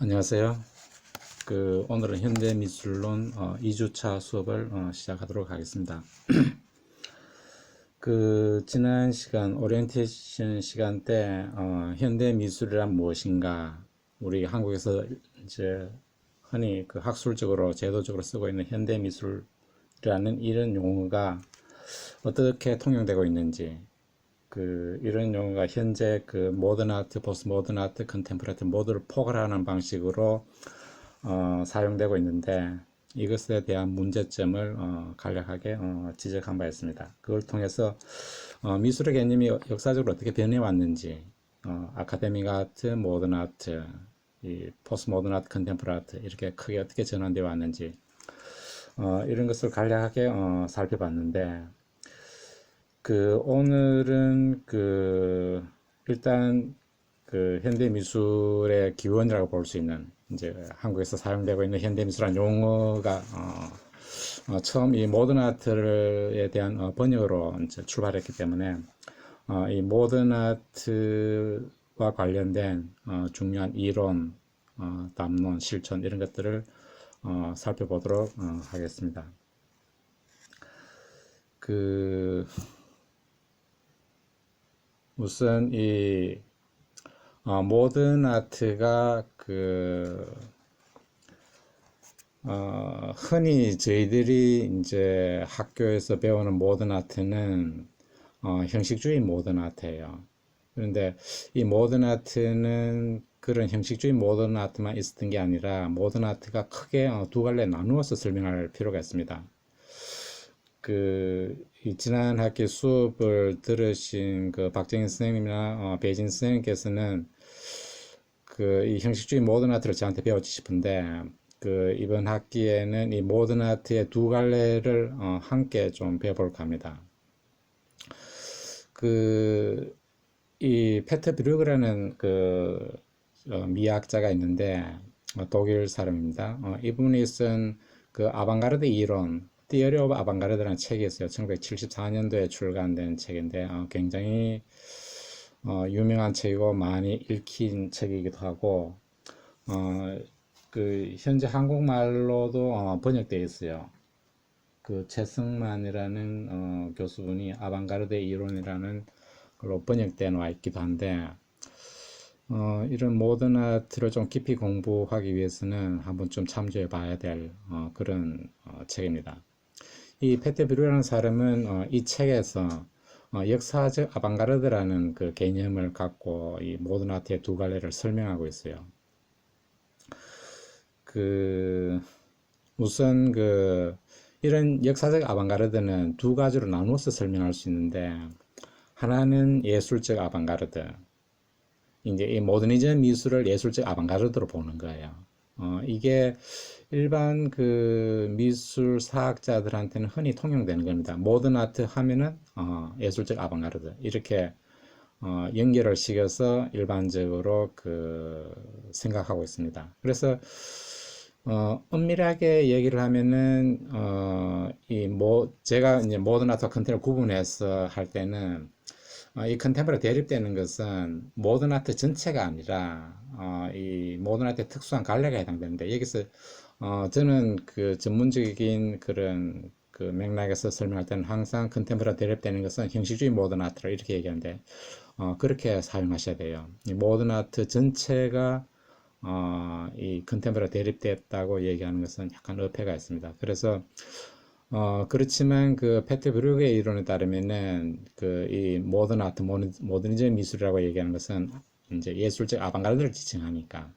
안녕하세요. 오늘은 현대미술론 2주차 수업을 시작하도록 하겠습니다. 지난 시간 오리엔테이션 시간 때 현대미술이란 무엇인가, 우리 한국에서 이제 흔히 학술적으로 제도적으로 쓰고 있는 현대미술이라는 이런 용어가 어떻게 통용되고 있는지, 이런 용어가 현재 모던 아트, 포스트 모던 아트, 컨템포러리 모두를 포괄하는 방식으로 사용되고 있는데, 이것에 대한 문제점을 간략하게 지적한 바 있습니다. 그걸 통해서 미술의 개념이 역사적으로 어떻게 변해왔는지, 아카데믹 아트, 모던 아트, 이 포스트 모던 아트, 컨템포러리 아트, 이렇게 크게 어떻게 전환되어 왔는지 이런 것을 간략하게 살펴봤는데, 오늘은 일단 현대 미술의 기원이라고 볼 수 있는, 이제 한국에서 사용되고 있는 현대 미술이라는 용어가 처음 이 모던 아트에 대한 번역으로 이제 출발했기 때문에 이 모던 아트와 관련된 중요한 이론, 담론, 실천, 이런 것들을 살펴보도록 하겠습니다. 우선 이 모던 아트가 흔히 저희들이 이제 학교에서 배우는 모던 아트는 형식주의 모던 아트예요. 그런데 이 모던 아트는 그런 형식주의 모던 아트만 있었던 게 아니라, 모던 아트가 크게 두 갈래에 나누어서 설명할 필요가 있습니다. 이 지난 학기 수업을 들으신 박정인 선생님이나 베이진 선생님께서는 이 형식주의 모던 아트를 저한테 배우고 싶은데, 이번 학기에는 이 모던 아트의 두 갈래를 함께 좀 배워볼까 합니다. 이 페터 브루그라는 미학자가 있는데, 독일 사람입니다. 이분이 쓴 아방가르드 이론, Theory of Avantgarde라는 책이 있어요. 1974년도에 출간된 책인데 굉장히 유명한 책이고 많이 읽힌 책이기도 하고, 현재 한국말로도 번역되어 있어요. 최승만이라는 교수분이 아방가르드 이론이라는 걸로 번역되어 와 있기도 한데, 이런 모던 아트를 좀 깊이 공부하기 위해서는 한번 좀 참조해 봐야 될 그런 책입니다. 이 페테 브루라는 사람은 이 책에서 역사적 아방가르드라는 개념을 갖고 이 모던 아트의 두 갈래를 설명하고 있어요. 우선 이런 역사적 아방가르드는 두 가지로 나누어서 설명할 수 있는데, 하나는 예술적 아방가르드, 이제 이 모더니즘 미술을 예술적 아방가르드로 보는 거예요. 이게 일반 미술 사학자들한테는 흔히 통용되는 겁니다. 모던 아트 하면은 예술적 아방가르드, 이렇게 연결을 시켜서 일반적으로 생각하고 있습니다. 그래서 엄밀하게 얘기를 하면은 제가 이제 모던 아트와 컨템포러리 구분해서 할 때는 이 컨템포러리 대립되는 것은 모던 아트 전체가 아니라 이 모던 아트의 특수한 갈래가 해당되는데, 여기서 저는 전문적인 그런 맥락에서 설명할 때는 항상 컨템포러리 대립되는 것은 형식주의 모던 아트라 이렇게 얘기하는데, 그렇게 사용하셔야 돼요. 이 모던 아트 전체가 이 컨템포러리 대립됐다고 얘기하는 것은 약간 어폐가 있습니다. 그래서 그렇지만 페트 브루그의 이론에 따르면은 이 모던 아트, 모더니즘 미술이라고 얘기하는 것은 이제 예술적 아방가르드를 지칭하니까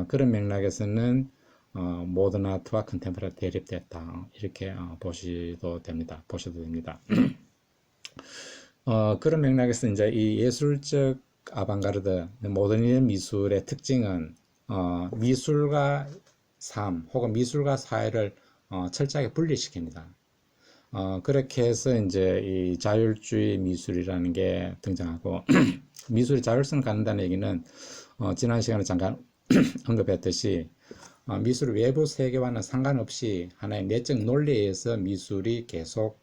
그런 맥락에서는 모던 아트와 컨템포러리 대립됐다, 이렇게 보셔도 됩니다. 그런 맥락에서 이제 이 예술적 아방가르드, 모더니즘 미술의 특징은 미술과 삶 혹은 미술과 사회를 철저하게 분리시킵니다. 그렇게 해서 이제 이 자율주의 미술이라는 게 등장하고, 미술이 자율성을 갖는다는 얘기는 지난 시간에 잠깐 언급했듯이 미술 외부 세계와는 상관없이 하나의 내적 논리에 의해서 미술이 계속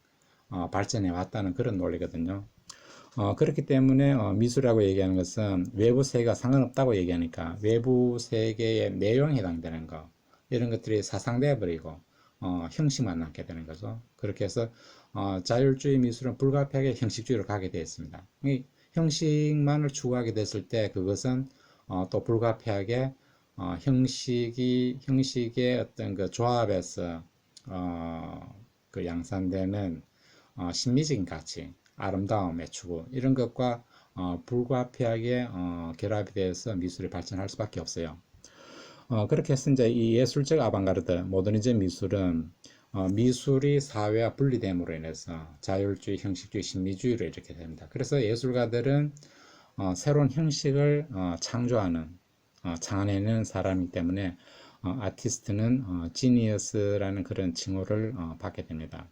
발전해 왔다는 그런 논리거든요. 그렇기 때문에 미술이라고 얘기하는 것은 외부 세계가 상관없다고 얘기하니까 외부 세계의 내용에 해당되는 거 이런 것들이 사상되어 버리고 형식만 남게 되는 거죠. 그렇게 해서 자율주의 미술은 불가피하게 형식주의로 가게 되어 있습니다. 이 형식만을 추구하게 됐을 때 그것은 또 불가피하게 형식의 어떤 그 조합에서 그 양산되는 심미적인 가치, 아름다움의 추구 이런 것과 불가피하게 결합이 되어서 미술이 발전할 수밖에 없어요. 그렇게 해서 이제 이 예술적 아방가르드, 모더니즘 미술은 미술이 사회와 분리됨으로 인해서 자율주의, 형식주의, 심미주의로 이렇게 됩니다. 그래서 예술가들은 새로운 형식을 창조하는, 창안해내는 사람이기 때문에 아티스트는 지니어스라는 그런 칭호를 받게 됩니다.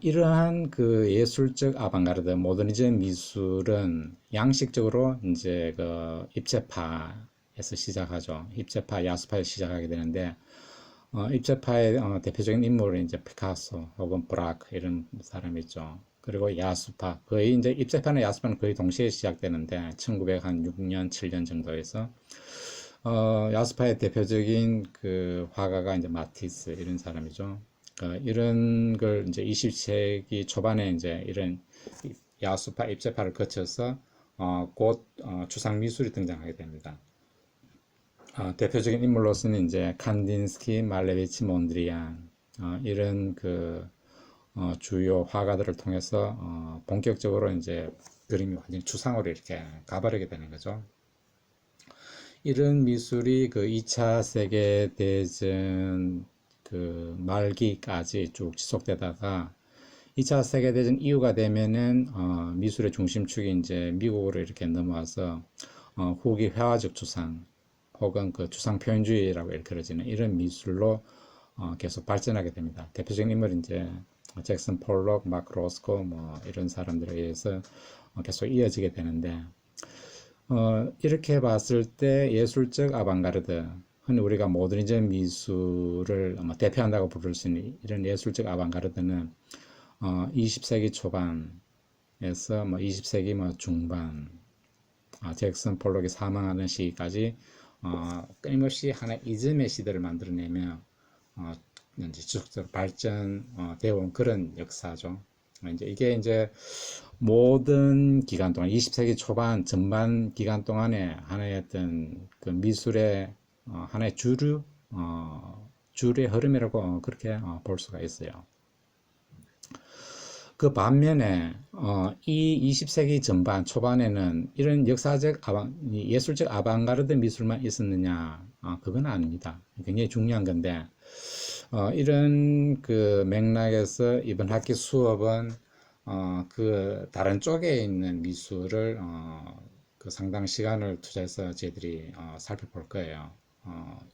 이러한 그 예술적 아방가르드, 모더니즘 미술은 양식적으로 이제 그 입체파에서 시작하죠. 입체파, 야수파에서 시작하게 되는데, 입체파의 대표적인 인물은 이제 피카소 혹은 브라크 이런 사람이 있죠. 그리고 야수파, 거의 이제 입체파나 야수파는 거의 동시에 시작되는데, 1906년, 7년 정도에서, 야수파의 대표적인 그 화가가 이제 마티스 이런 사람이죠. 이런 걸 이제 20세기 초반에 이제 이런 야수파, 입체파를 거쳐서 곧 추상 미술이 등장하게 됩니다. 대표적인 인물로서는 이제 칸딘스키, 말레비치, 몬드리안 이런 그 주요 화가들을 통해서 본격적으로 이제 그림이 완전히 추상으로 이렇게 가버리게 되는 거죠. 이런 미술이 그 2차 세계대전 그 말기까지 쭉 지속되다가 2차 세계대전 이후가 되면은 미술의 중심축이 이제 미국으로 이렇게 넘어와서 후기 회화적 추상 혹은 그 추상 표현주의라고 일컬어지는 이런 미술로 계속 발전하게 됩니다. 대표적인 인물은 이제 잭슨 폴록, 마크 로스코 뭐 이런 사람들에 의해서 계속 이어지게 되는데 이렇게 봤을 때 예술적 아방가르드, 흔히 우리가 모더니즘 미술을 대표한다고 부를 수 있는 이런 예술적 아방가르드는 20세기 초반에서 20세기 중반, 잭슨 폴록이 사망하는 시기까지 끊임없이 하나의 이즘의 시대를 만들어내며 이제 지속적으로 발전되어 온 그런 역사죠. 이게 이제 모든 기간 동안 20세기 초반 전반 기간 동안에 하나의 어떤 그 미술의 하나의 주류의 흐름이라고 그렇게 볼 수가 있어요. 그 반면에 이 20세기 전반 초반에는 이런 예술적 아방가르드 미술만 있었느냐? 그건 아닙니다. 굉장히 중요한 건데 이런 그 맥락에서 이번 학기 수업은 그 다른 쪽에 있는 미술을 그 상당 시간을 투자해서 저희들이 살펴볼 거예요.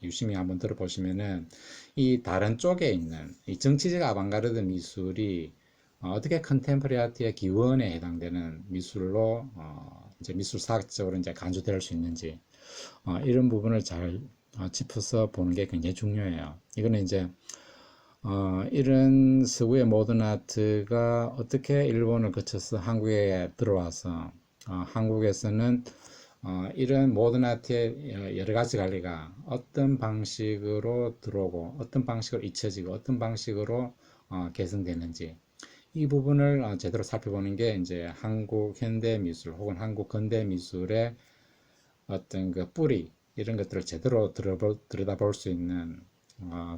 유심히 한번 들어보시면은 이 다른 쪽에 있는 이 정치적 아방가르드 미술이 어떻게 컨템퍼리 아트의 기원에 해당되는 미술로 이제 미술사학적으로 이제 간주될 수 있는지 이런 부분을 잘 짚어서 보는 게 굉장히 중요해요. 이거는 이제 이런 서구의 모던 아트가 어떻게 일본을 거쳐서 한국에 들어와서 한국에서는 이런 모던 아트의 여러 가지 관리가 어떤 방식으로 들어오고 어떤 방식으로 잊혀지고 어떤 방식으로 개선되는지 이 부분을 제대로 살펴보는 게 이제 한국 현대 미술 혹은 한국 근대 미술의 어떤 그 뿌리 이런 것들을 제대로 들여다볼 수 있는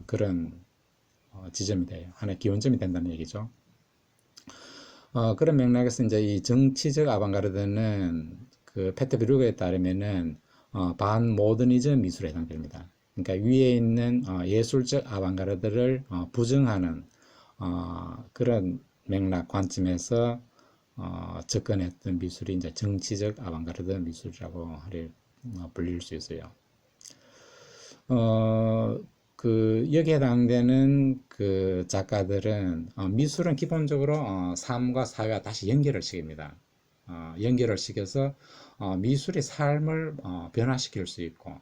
그런 지점이 돼요. 하나의 기원점이 된다는 얘기죠. 그런 맥락에서 이제 이 정치적 아방가르드는 그 페터 브루그에 따르면은 반모더니즘 미술에 해당됩니다. 그러니까 위에 있는 예술적 아방가르드를 부정하는 그런 맥락 관점에서 접근했던 미술이 이제 정치적 아방가르드 미술이라고 불릴 수 있어요. 여기에 해당되는 그 작가들은 미술은 기본적으로 삶과 사회와 다시 연결을 시킵니다. 연결을 시켜서 미술의 삶을 변화시킬 수 있고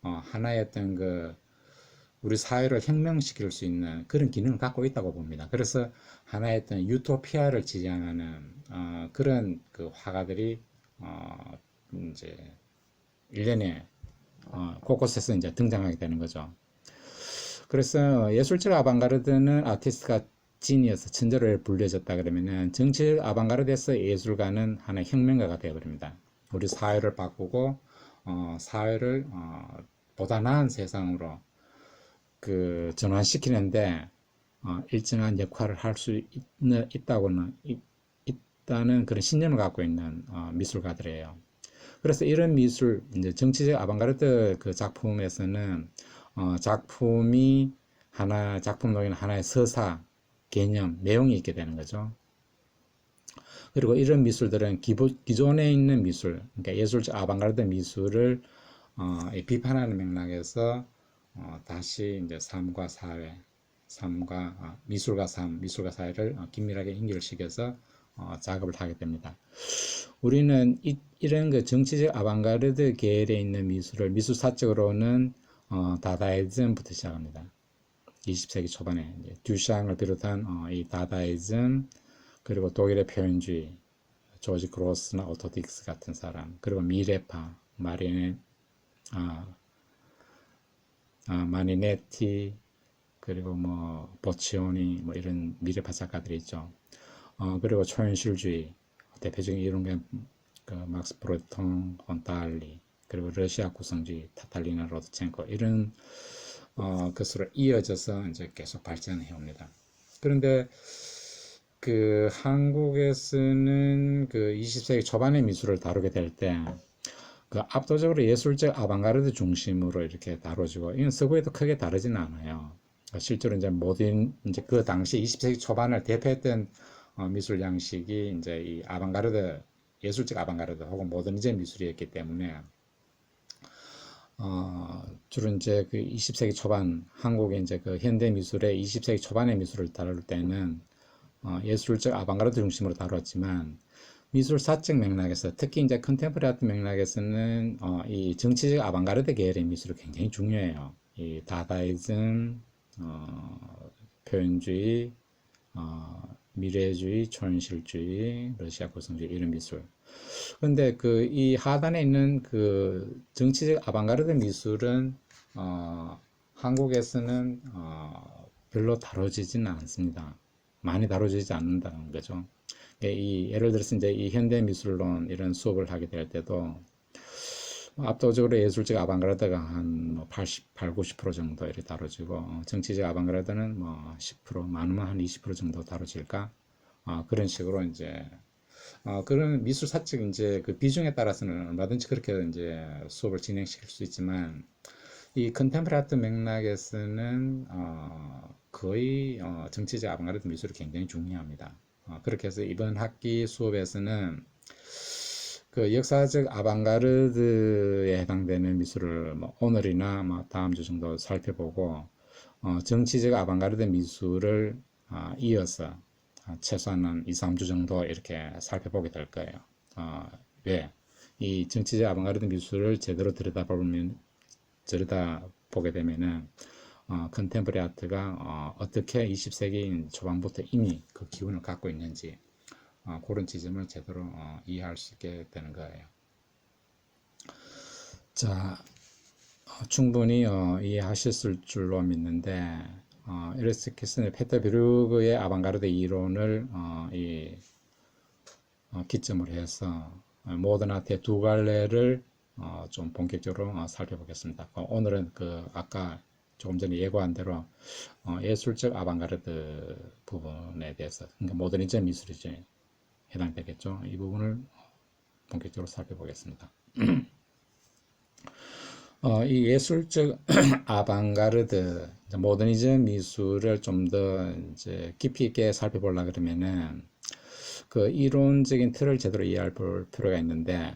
하나의 어떤 그 우리 사회를 혁명시킬 수 있는 그런 기능을 갖고 있다고 봅니다. 그래서 하나의 어떤 유토피아를 지향하는 그런 그 화가들이 이제 일련의 곳곳에서 이제 등장하게 되는 거죠. 그래서 예술적 아방가르드는 아티스트가 지니어스, 천재로 불려졌다 그러면은 정치적 아방가르드에서 예술가는 하나의 혁명가가 되어버립니다. 우리 사회를 바꾸고 사회를 보다 나은 세상으로 그 전환시키는데 일정한 역할을 할 수 있다고는 있다는 그런 신념을 갖고 있는 미술가들이에요. 그래서 이런 미술, 이제 정치적 아방가르드 그 작품에서는 작품이 작품 녹이는 하나의 서사, 개념, 내용이 있게 되는 거죠. 그리고 이런 미술들은 기존에 있는 미술, 그러니까 예술적 아방가르드 미술을 비판하는 맥락에서 다시 이제 삶과 사회, 미술과 삶, 미술과 사회를 긴밀하게 연결시켜서 작업을 하게 됩니다. 우리는 이런 그 정치적 아방가르드 계열에 있는 미술을 미술사적으로는 다다이즘부터 시작합니다. 20세기 초반에 듀샹을 비롯한 이 다다이즘, 그리고 독일의 표현주의, 조지 그로스나 오토딕스 같은 사람, 그리고 미래파, 마니네티, 그리고 뭐 보치오니 뭐 이런 미래파 작가들이 있죠. 그리고 초현실주의 대표적인 이런 게 그 막스 프로통, 온탈리, 그리고 러시아 구성주의, 타탈리나 로드첸코 이런 것으로 이어져서 이제 계속 발전해 옵니다. 그런데 그 한국에서는 그 20세기 초반의 미술을 다루게 될 때 그 압도적으로 예술적 아방가르드 중심으로 이렇게 다뤄지고 이건 서구에도 크게 다르지는 않아요. 실제로 이제 모든 이제 그 당시 20세기 초반을 대표했던 미술 양식이 이제 이 아방가르드, 예술적 아방가르드 혹은 모더니즘 미술이었기 때문에 주로 이제 그 20세기 초반 한국의 이제 그 현대 미술의 20세기 초반의 미술을 다룰 때는 예술적 아방가르드 중심으로 다뤘지만 미술사적 맥락에서 특히 이제 컨템포리 아트 맥락에서는 이 정치적 아방가르드 계열의 미술이 굉장히 중요해요. 이 다다이즘, 표현주의, 미래주의, 초현실주의, 러시아 구성주의 이런 미술. 그런데 그 이 하단에 있는 그 정치적 아방가르드 미술은 한국에서는 별로 다뤄지지는 않습니다. 많이 다뤄지지 않는다는 거죠. 예를 들어서 이제 이 현대 미술론 이런 수업을 하게 될 때도 압도적으로 예술적 아방가르드가 한 88, 90% 정도 이렇게 다뤄지고 정치적 아방가르드는 뭐 10%, 많으면 한 20% 정도 다뤄질까? 그런 식으로 이제 그런 미술사적 이제 그 비중에 따라서는 얼마든지 그렇게 이제 수업을 진행시킬 수 있지만 이 컨템포리 아트 맥락에서는 거의 정치적 아방가르드 미술이 굉장히 중요합니다. 그렇게 해서 이번 학기 수업에서는 그 역사적 아방가르드에 해당되는 미술을 뭐 오늘이나 뭐 다음 주 정도 살펴보고 정치적 아방가르드 미술을 이어서 최소한 한 2, 3주 정도 이렇게 살펴보게 될 거예요. 왜? 이 정치적 아방가르드 미술을 제대로 들여다보게 되면은 컨템포리 아트가 어떻게 20세기 초반부터 이미 그 기운을 갖고 있는지 그런 지점을 제대로 이해할 수 있게 되는 거예요. 자, 충분히 이해하셨을 줄로 믿는데 에르스트 키스네 페터비르그의 아방가르드 이론을 기점으로 해서 모던 아트의 두 갈래를 좀 본격적으로 살펴보겠습니다. 오늘은 그 아까 조금 전에 예고한 대로 예술적 아방가르드 부분에 대해서, 그러니까 모더니즘 미술이지 해당되겠죠. 이 부분을 본격적으로 살펴보겠습니다. 이 예술적 아방가르드, 모더니즘 미술을 좀 더 이제 깊이 있게 살펴보려 그러면은 그 이론적인 틀을 제대로 이해할 필요가 있는데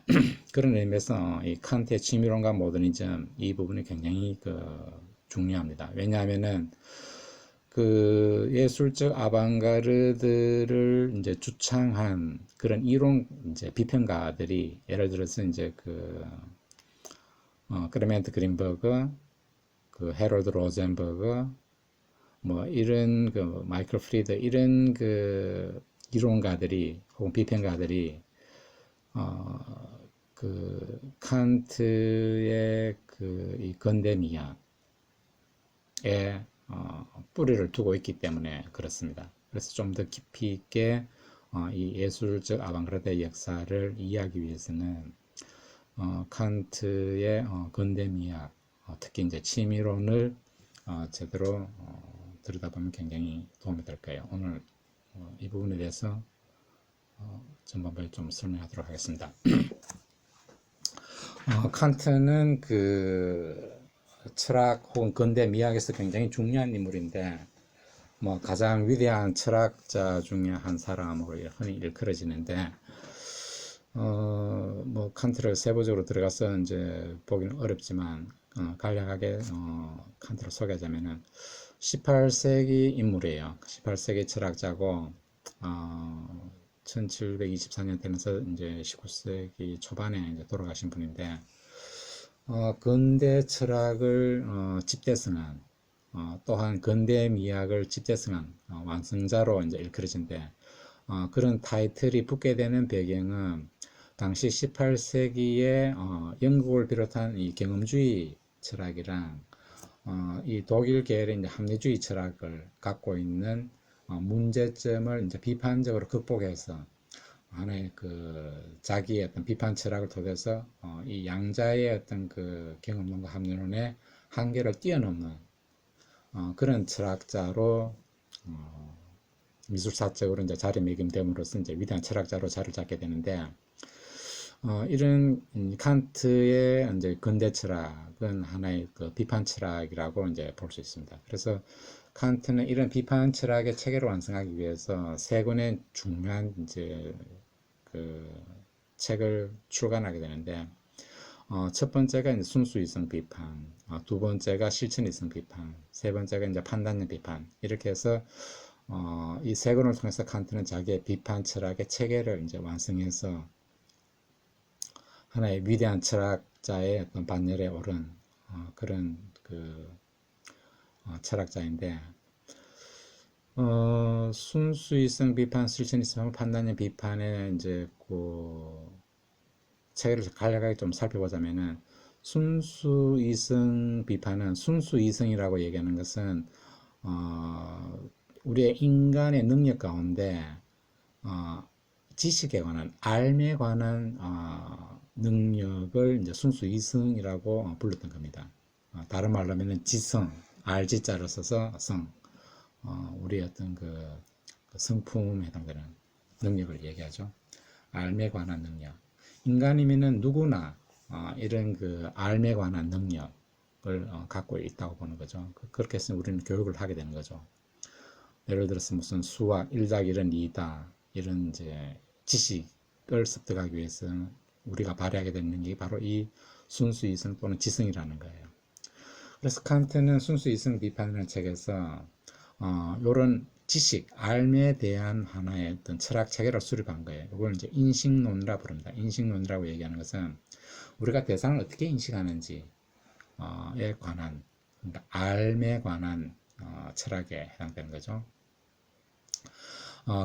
그런 의미에서 이 칸트의 취미론과 모더니즘 이 부분이 굉장히 그 중요합니다. 왜냐하면은 그 예술적 아방가르드를 이제 주창한 그런 이론 이제 비평가들이 예를 들어서 이제 그 크레멘트 그린버그, 그 해롤드 로젠버그, 뭐 이런 그 마이클 프리드 이런 그 이론가들이 혹은 비평가들이 그 칸트의 그 이 건대미학에 뿌리를 두고 있기 때문에 그렇습니다. 그래서 좀 더 깊이 있게 이 예술적 아방가르드의 역사를 이해하기 위해서는 칸트의 건대미학, 특히 이제 치미론을 제대로 들여다보면 굉장히 도움이 될 거예요. 오늘 이 부분에 대해서 전반부에 좀 설명하도록 하겠습니다. 칸트는 그 철학 혹은 근대 미학에서 굉장히 중요한 인물인데 뭐 가장 위대한 철학자 중에 한 사람으로 흔히 일컬어지는데 뭐 칸트를 세부적으로 들어가서 이제 보기는 어렵지만 간략하게 칸트를 소개하자면은 18세기 인물이에요. 18세기 철학자고 1724년 태어나서 이제 19세기 초반에 이제 돌아가신 분인데 근대 철학을 집대성한 또한 근대 미학을 집대성한 완성자로 이제 일컬어진데 그런 타이틀이 붙게 되는 배경은 당시 18세기에 영국을 비롯한 이 경험주의 철학이랑 이 독일 계열의 이제 합리주의 철학을 갖고 있는 문제점을 이제 비판적으로 극복해서 하나의 그 자기의 어떤 비판 철학을 통해서 이 양자의 어떤 그 경험론과 합리론의 한계를 뛰어넘는 그런 철학자로 미술사적으로 이제 자리매김됨으로써 이제 위대한 철학자로 자리를 잡게 되는데 이런 칸트의 이제 근대 철학은 하나의 그 비판 철학이라고 이제 볼 수 있습니다. 그래서 칸트는 이런 비판 철학의 체계를 완성하기 위해서 세 권의 중요한 이제 그 책을 출간하게 되는데 첫 번째가 이제 순수이성 비판, 두 번째가 실천이성 비판, 세 번째가 이제 판단력 비판 이렇게 해서 이 세 권을 통해서 칸트는 자기의 비판 철학의 체계를 이제 완성해서 하나의 위대한 철학자의 어떤 반열에 오른 그런 그 철학자인데 순수이성 비판, 실천이성 판단력 비판에 이제 그 체계를 간략하게 좀 살펴보자면은 순수이성 비판은 순수이성이라고 얘기하는 것은 우리의 인간의 능력 가운데 지식에 관한 알에 관한 능력을 이제 순수이성이라고 불렀던 겁니다. 다른 말로 하면 지성, 알지자를 써서 성, 우리의 어떤 그 성품에 해당되는 능력을 얘기하죠. 알에 관한 능력. 인간이면은 누구나 이런 그 알에 관한 능력을 갖고 있다고 보는 거죠. 그렇게 해서 우리는 교육을 하게 되는 거죠. 예를 들어서 무슨 수학 1+1은 2다 이런 이제 지식을 습득하기 위해서 우리가 발휘하게 되는 능력이 바로 이 순수이성 또는 지성이라는 거예요. 그래서 칸트는 순수이성 비판이라는 책에서 이런 지식, 알에 대한 하나의 어떤 철학 체계를 수립한 거예요. 이걸 이제 인식론이라 부릅니다. 인식론이라고 얘기하는 것은 우리가 대상을 어떻게 인식하는지에 관한, 그러니까 알에 관한 철학에 해당되는 거죠.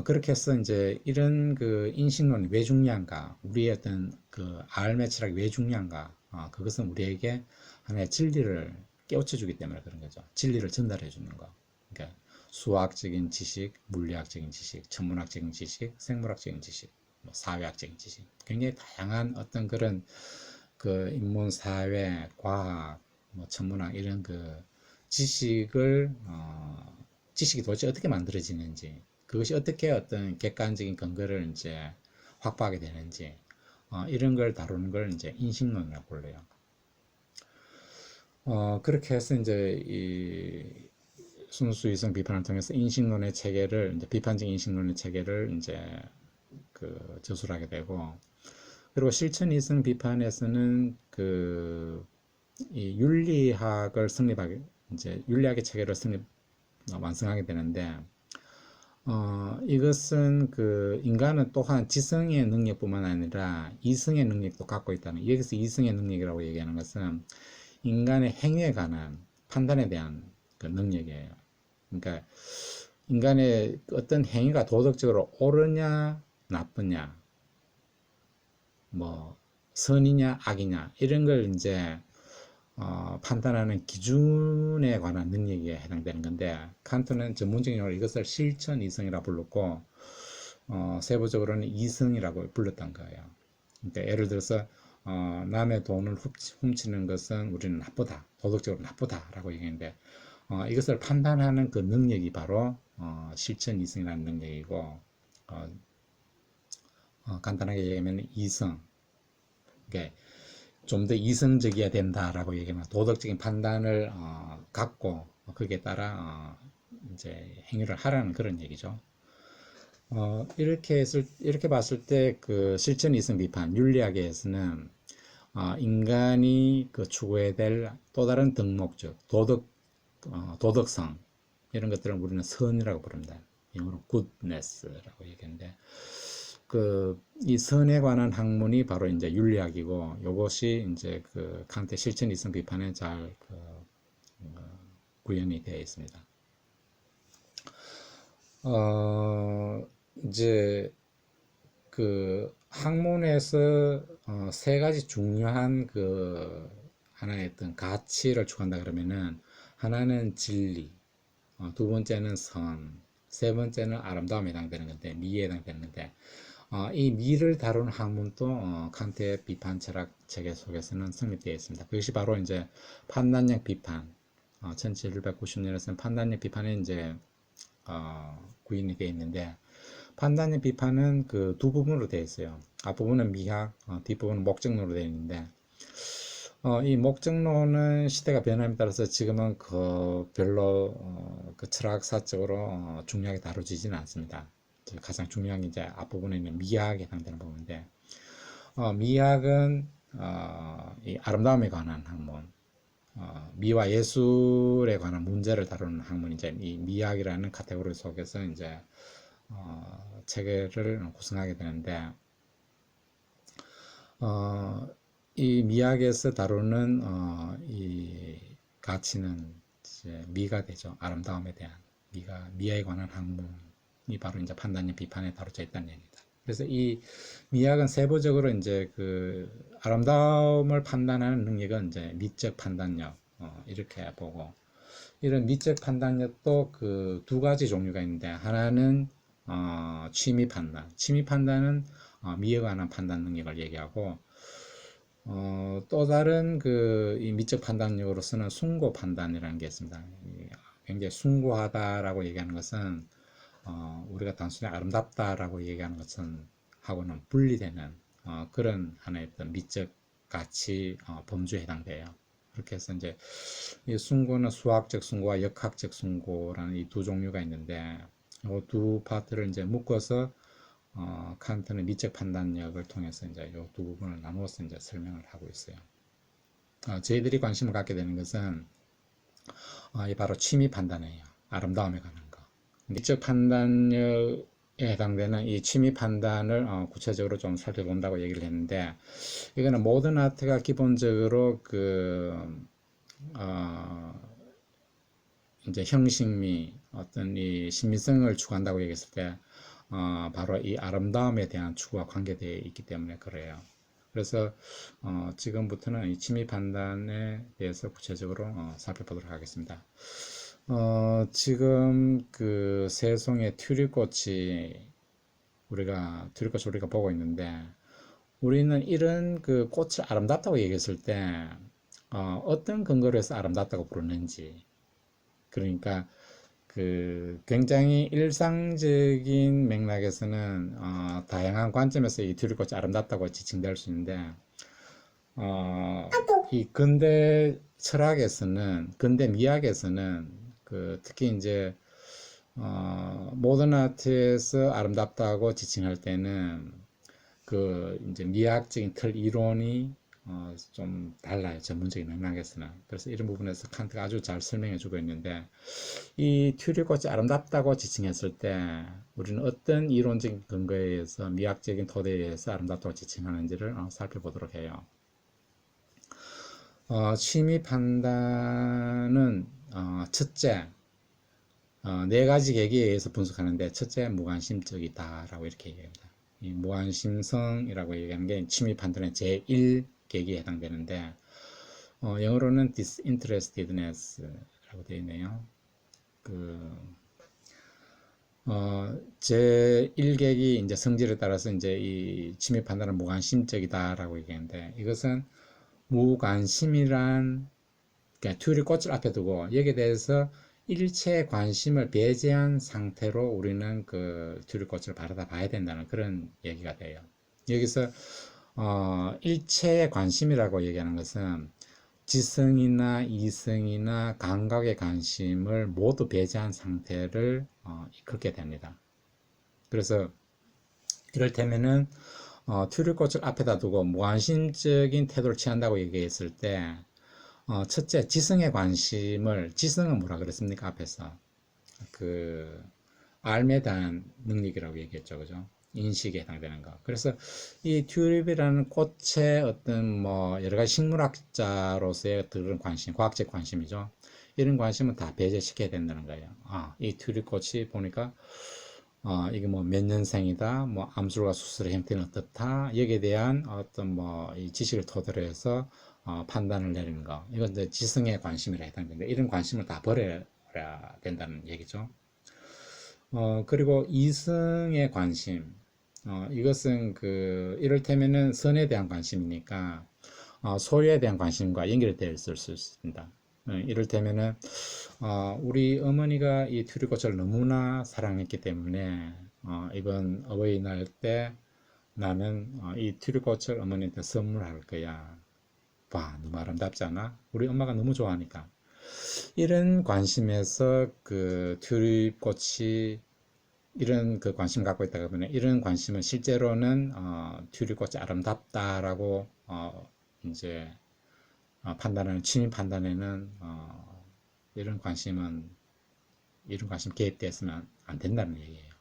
그렇게 해서 이제 이런 그 인식론이 왜 중요한가, 우리의 어떤 그 알의 철학이 왜 중요한가, 그것은 우리에게 하나의 진리를 깨우쳐 주기 때문에 그런 거죠. 진리를 전달해 주는 거. 그러니까 수학적인 지식, 물리학적인 지식, 천문학적인 지식, 생물학적인 지식, 뭐 사회학적인 지식, 굉장히 다양한 어떤 그런 그 인문, 사회, 과학, 뭐 천문학 이런 그 지식을 지식이 도대체 어떻게 만들어지는지, 그것이 어떻게 어떤 객관적인 근거를 이제 확보하게 되는지 이런 걸 다루는 걸 이제 인식론이라고 불러요. 그렇게 해서 이제 이 순수이성 비판을 통해서 인식론의 체계를 이제 비판적 인식론의 체계를 이제 그 저술하게 되고, 그리고 실천이성 비판에서는 그 이 윤리학을 성립하게 이제 윤리학의 체계를 완성하게 되는데 이것은 그 인간은 또한 지성의 능력뿐만 아니라 이성의 능력도 갖고 있다는, 여기서 이성의 능력이라고 얘기하는 것은 인간의 행위에 관한 판단에 대한 그 능력이에요. 그러니까 인간의 어떤 행위가 도덕적으로 옳으냐 나쁘냐, 뭐 선이냐 악이냐 이런 걸 이제 판단하는 기준에 관한 능력에 해당되는 건데, 칸트는 전문적인 용어로 이것을 실천 이성이라 불렀고 세부적으로는 이성이라고 불렀던 거예요. 그러니까 예를 들어서 남의 돈을 훔치는 것은 우리는 나쁘다, 도덕적으로 나쁘다라고 얘기했는데, 이것을 판단하는 그 능력이 바로 실천 이성이라는 능력이고, 간단하게 얘기하면 이성, 그러니까 좀 더 이성적이어야 된다라고 얘기하면 도덕적인 판단을 갖고 거기에 따라 이제 행위를 하라는 그런 얘기죠. 이렇게 봤을 때 그 실천 이성 비판 윤리학에서는 인간이 그 추구해야 될 또 다른 덕목적 도덕성 이런 것들을 우리는 선이라고 부릅니다. 영어로 goodness라고 얘기하는데, 이 선에 관한 학문이 바로 이제 윤리학이고, 이것이 이제 그 칸트의 실천 이성 비판에 잘 구현이 되어 있습니다. 이제 그 학문에서 세 가지 중요한 그 하나의 어떤 가치를 추구한다 그러면은, 하나는 진리, 두 번째는 선, 세 번째는 아름다움에 해당되는 건데, 미에 해당되는 건데, 이 미를 다루는 학문도 칸트의 비판 철학 체계 속에서는 성립되어 있습니다. 그것이 바로 이제 판단력 비판, 1790년에서는 판단력 비판에 이제 구인이 되어 있는데, 판단력 비판은 그 두 부분으로 되어 있어요. 앞부분은 미학, 뒷부분은 목적론으로 되어 있는데, 이 목적론은 시대가 변함에 따라서 지금은 그 별로 그 철학사적으로 중요하게 다뤄지지는 않습니다. 가장 중요한 게 이제 앞부분에 있는 미학에 해당되는 부분인데, 미학은 이 아름다움에 관한 학문, 미와 예술에 관한 문제를 다루는 학문이 이제 이 미학이라는 카테고리 속에서 이제 체계를 구성하게 되는데, 이 미학에서 다루는 이 가치는 이제 미가 되죠. 아름다움에 대한 미에 관한 학문이 바로 이제 판단력 비판에 다뤄져 있다는 얘기입니다. 그래서 이 미학은 세부적으로 이제 그 아름다움을 판단하는 능력은 이제 미적 판단력 이렇게 보고, 이런 미적 판단력도 그 두 가지 종류가 있는데, 하나는 취미 판단. 취미 판단은 미에 관한 판단 능력을 얘기하고, 또 다른 그 이 미적 판단력으로서는 숭고 판단이라는 게 있습니다. 굉장히 숭고하다라고 얘기하는 것은 우리가 단순히 아름답다라고 얘기하는 것은 하고는 분리되는 그런 하나의 어떤 미적 가치 범주에 해당돼요. 그렇게 해서 이제 이 숭고는 수학적 숭고와 역학적 숭고라는 이 두 종류가 있는데, 이 두 파트를 이제 묶어서 칸트는 미적 판단력을 통해서 이제 이 두 부분을 나누어서 이제 설명을 하고 있어요. 저희들이 관심을 갖게 되는 것은 이 바로 취미 판단이에요. 아름다움에 관한 거. 미적 판단력에 해당되는 이 취미 판단을 구체적으로 좀 살펴본다고 얘기를 했는데, 이거는 모든 아트가 기본적으로 이제 형식미, 어떤 이 신미성을 추구한다고 얘기했을 때, 바로 이 아름다움에 대한 추구와 관계되어 있기 때문에 그래요. 그래서 지금부터는 이 취미 판단에 대해서 구체적으로 살펴보도록 하겠습니다. 지금 그 세송의 튤립꽃이 우리가 보고 있는데, 우리는 이런 그 꽃을 아름답다고 얘기했을 때 어떤 근거로 해서 아름답다고 부르는지, 그러니까 그 굉장히 일상적인 맥락에서는 다양한 관점에서 이 튤립꽃이 아름답다고 지칭될 수 있는데, 이 근대 철학에서는, 근대 미학에서는 특히 이제 모던 아트에서 아름답다고 지칭할 때는 그 이제 미학적인 틀 이론이 좀 달라요. 전문적인 맥락에서는. 그래서 이런 부분에서 칸트가 아주 잘 설명해 주고 있는데, 이 튤립꽃이 아름답다고 지칭했을 때 우리는 어떤 이론적인 근거에 의해서 미학적인 토대에 의해서 아름답다고 지칭하는지를 살펴보도록 해요. 취미 판단은 첫째, 네 가지 계기에 의해서 분석하는데 첫째 무관심적이다라고 이렇게 얘기합니다. 이 무관심성이라고 얘기하는 게 취미 판단의 제1 계기에 해당되는데 영어로는 disinterestedness라고 되어 있네요. 제 1계기 이제 성질에 따라서 이제 이 취미 판단은 무관심적이다라고 얘기하는데 이것은 무관심이란 그냥 튜리 꽃을 앞에 두고 여기에 대해서 일체 관심을 배제한 상태로 우리는 그 튜리 꽃을 바라다 봐야 된다는 그런 얘기가 돼요. 여기서 일체의 관심이라고 얘기하는 것은 지성이나 이성이나 감각의 관심을 모두 배제한 상태를 이끌게 됩니다. 그래서 이를테면은 튜리꽃을 앞에다 두고 무관심적인 태도를 취한다고 얘기했을 때 첫째 지성의 관심을 지성은 뭐라 그랬습니까? 앞에서 그 알에 대한 능력이라고 얘기했죠, 그죠? 인식에 해당되는 거. 그래서 이 튤립이라는 꽃의 어떤 뭐 여러 가지 식물학자로서의 그런 관심, 과학적 관심이죠. 이런 관심은 다 배제시켜야 된다는 거예요. 이 튤립 꽃이 보니까 이게 뭐 몇 년생이다, 뭐 암술과 수술의 형태는 어떻다, 여기에 대한 어떤 뭐 이 지식을 토대로 해서 판단을 내리는 거. 이건 이제 지성의 관심이라 해당되는데 이런 관심을 다 버려야 된다는 얘기죠. 그리고 이성의 관심. 이것은 이를테면은 선에 대한 관심이니까, 소유에 대한 관심과 연결되어 있을 수 있습니다. 이를테면은, 우리 어머니가 이 튜리꽃을 너무나 사랑했기 때문에, 이번 어버이날 때 나는 이 튜리꽃을 어머니한테 선물할 거야. 와, 너무 아름답지 않아? 우리 엄마가 너무 좋아하니까. 이런 관심에서 그 튤립꽃이 이런 그 관심을 갖고 있다가 보면 이런 관심은 실제로는 튤립꽃이 아름답다라고 이제 판단하는 취미 판단에는 이런 관심은 이런 관심 개입되었으면 안 된다는 얘기예요.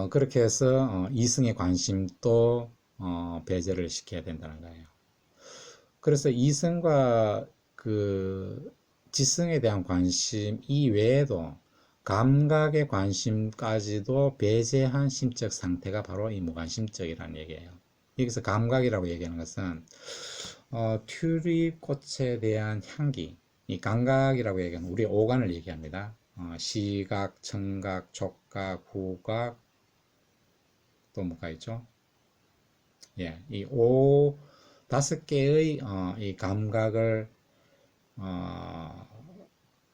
그렇게 해서 이성의 관심도 배제를 시켜야 된다는 거예요. 그래서 이성과 그 지성에 대한 관심 이외에도 감각의 관심까지도 배제한 심적 상태가 바로 이 무관심적이라는 얘기예요. 여기서 감각이라고 얘기하는 것은 튤립 꽃에 대한 향기, 이 감각이라고 얘기하는 우리 오감을 얘기합니다. 시각, 청각, 촉각, 후각, 또 뭐가 있죠? 예, 이 다섯 개의 이 감각을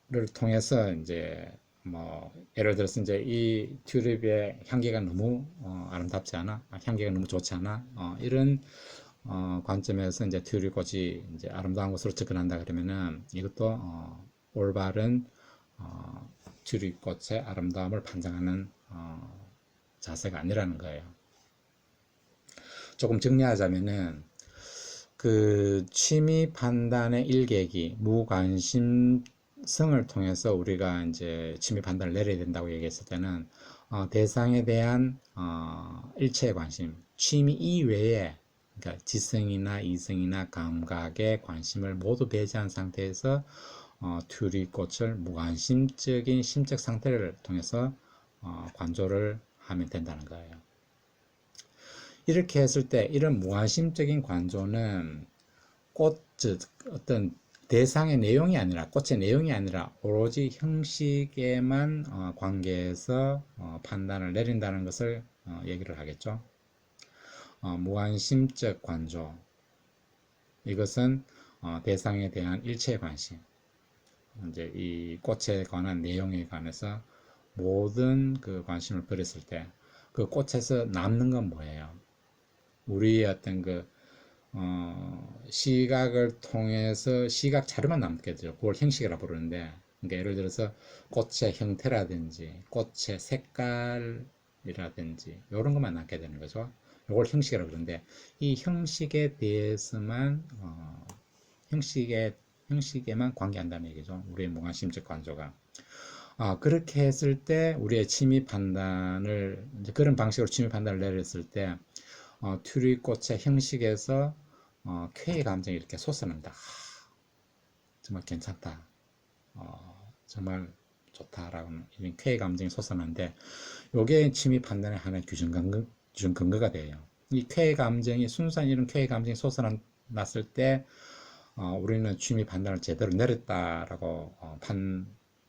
를 통해서 이제 뭐 예를 들어서 이제 이 튤립의 향기가 너무 아름답지 않아? 향기가 너무 좋지 않아? 이런 관점에서 이제 튤립 꽃이 이제 아름다운 것으로 접근한다 그러면은 이것도 올바른 튤립 꽃의 아름다움을 판정하는 자세가 아니라는 거예요. 조금 정리하자면은 그 취미 판단의 일계기, 무관심성을 통해서 우리가 이제 취미 판단을 내려야 된다고 얘기했을 때는 대상에 대한 일체의 관심, 취미 이외에 그러니까 지성이나 이성이나 감각의 관심을 모두 배제한 상태에서 튤립꽃을 무관심적인 심적 상태를 통해서 관조를 하면 된다는 거예요. 이렇게 했을 때 이런 무관심적인 관조는 꽃, 즉 어떤 대상의 내용이 아니라 꽃의 내용이 아니라 오로지 형식에만 관계해서 판단을 내린다는 것을 얘기를 하겠죠. 무관심적 관조, 이것은 대상에 대한 일체 관심, 이제 이 꽃에 관한 내용에 관해서 모든 그 관심을 버렸을 때 그 꽃에서 남는 건 뭐예요? 우리의 어떤 시각을 통해서 시각 자료만 남게 되죠. 그걸 형식이라 부르는데, 그러니까 예를 들어서 꽃의 형태라든지 꽃의 색깔이라든지 이런 것만 남게 되는 거죠. 이걸 형식이라 부르는데 이 형식에 대해서만 형식에만 관계한다는 얘기죠. 우리의 무관심적 관조가. 그렇게 했을 때 우리의 취미 판단을 이제 그런 방식으로 취미 판단을 내렸을 때 튤립 꽃의 형식에서 쾌의 감정이 이렇게 솟아난다. 정말 괜찮다. 정말 좋다라고 이런 쾌의 감정이 솟아나는데 요게 취미 판단의 하나의 기준 근거가 돼요. 이 쾌의 감정이 순수한 이런 쾌의 감정이 솟아났을 때 우리는 취미 판단을 제대로 내렸다라고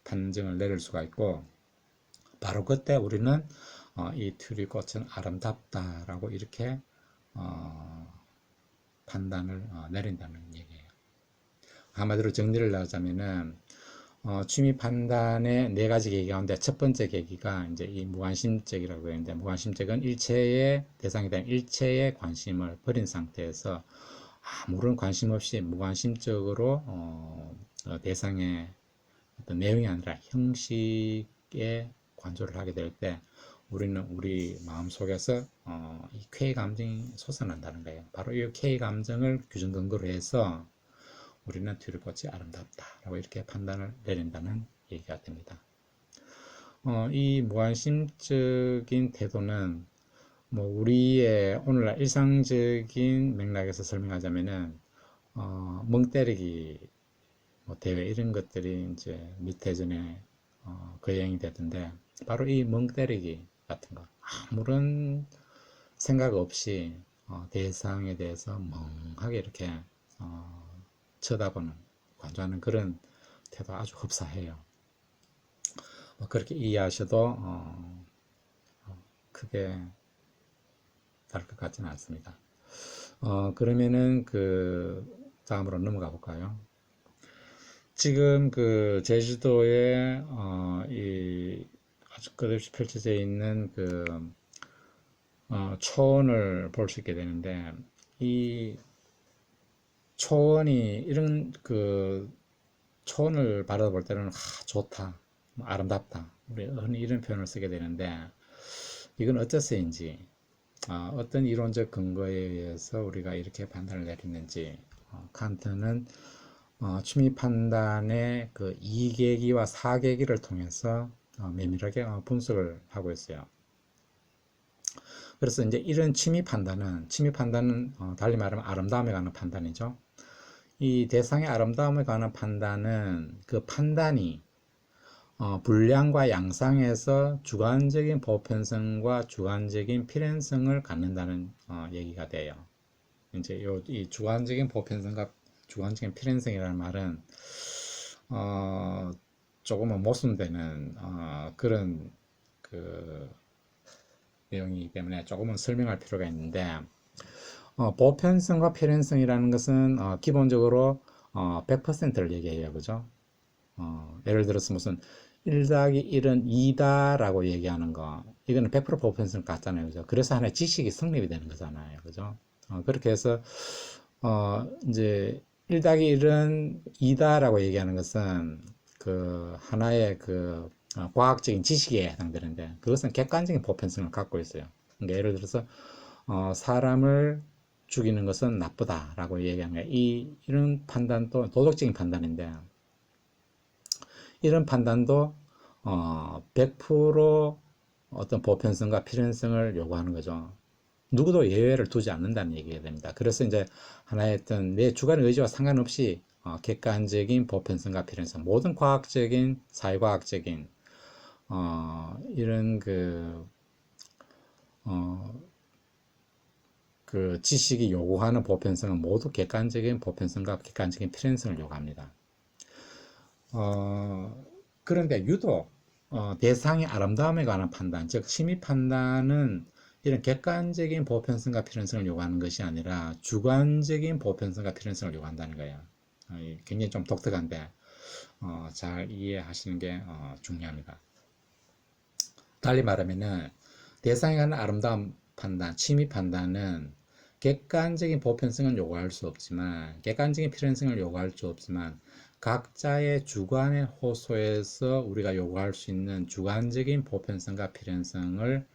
판정을 내릴 수가 있고 바로 그때 우리는 이 튜리꽃은 아름답다라고 이렇게 판단을 내린다는 얘기예요. 한마디로 정리를 하자면은 취미 판단의 네 가지 계기 가운데 첫 번째 계기가 이제 이 무관심적이라고 하는데 무관심적은 일체의 대상에 대한 일체의 관심을 버린 상태에서 아무런 관심 없이 무관심적으로 대상의 어떤 내용이 아니라 형식에 관조를 하게 될 때 우리는 우리 마음속에서 이 쾌의 감정이 솟아난다는 거예요. 바로 이 쾌의 감정을 규정 근거로 해서 우리는 튜리꽃이 아름답다라고 이렇게 판단을 내린다는 얘기가 됩니다. 이 무관심적인 태도는 뭐 우리의 오늘날 일상적인 맥락에서 설명하자면은 멍 때리기 뭐 대회 이런 것들이 이제 미태전에 거행이 되던데 바로 이 멍 때리기 같은 거 아무런 생각 없이 대상에 대해서 멍하게 이렇게 쳐다보는 관조하는 그런 태도 아주 흡사해요. 그렇게 이해하셔도 크게 다를 것 같지는 않습니다. 그러면은 그 다음으로 넘어가 볼까요? 지금 그 제주도에 이 아주 끝없이 펼쳐져 있는 그 초원을 볼 수 있게 되는데 이 초원이 이런 그 초원을 바라볼 때는 좋다, 아름답다 우리 흔히 이런 표현을 쓰게 되는데 이건 어째서인지 어떤 이론적 근거에 의해서 우리가 이렇게 판단을 내렸는지 칸트는 취미 판단의 그 2계기와 4계기를 통해서 면밀하게 분석을 하고 있어요. 그래서 이제 이런 취미 판단은 달리 말하면 아름다움에 관한 판단이죠. 이 대상의 아름다움에 관한 판단은 그 판단이 불량과 양상에서 주관적인 보편성과 주관적인 필연성을 갖는다는 얘기가 돼요. 이제 이 주관적인 보편성과 주관적인 필연성이라는 말은 조금은 모순되는 그런 그 내용이기 때문에 조금은 설명할 필요가 있는데 보편성과 필연성이라는 것은 기본적으로 100%를 얘기해요. 그죠? 예를 들어서 무슨 1 더하기 1은 2다 라고 얘기하는 거 이거는 100% 보편성 같잖아요. 그죠? 그래서 하나의 지식이 성립이 되는 거잖아요. 그죠? 그렇게 해서 이제 1 더하기 1은 2다 라고 얘기하는 것은 그 하나의 그 과학적인 지식에 해당되는데 그것은 객관적인 보편성을 갖고 있어요. 그러니까 예를 들어서 사람을 죽이는 것은 나쁘다라고 얘기하는 거예요. 이런 판단도 도덕적인 판단인데 이런 판단도 100% 어떤 보편성과 필연성을 요구하는 거죠. 누구도 예외를 두지 않는다는 얘기가 됩니다. 그래서 이제 하나의 어떤 내 주관의 의지와 상관없이 객관적인 보편성과 필연성, 모든 과학적인, 사회과학적인 이런 그 지식이 요구하는 보편성은 모두 객관적인 보편성과 객관적인 필연성을 요구합니다. 그런데 유독 대상의 아름다움에 관한 판단, 즉 취미 판단은 이런 객관적인 보편성과 필연성을 요구하는 것이 아니라 주관적인 보편성과 필연성을 요구한다는 거예요. 굉장히 좀 독특한데 잘 이해하시는 게 중요합니다. 달리 말하면은 대상에 관한 아름다움 판단, 취미 판단은 객관적인 보편성은 요구할 수 없지만 객관적인 필연성을 요구할 수 없지만 각자의 주관의 호소에서 우리가 요구할 수 있는 주관적인 보편성과 필연성을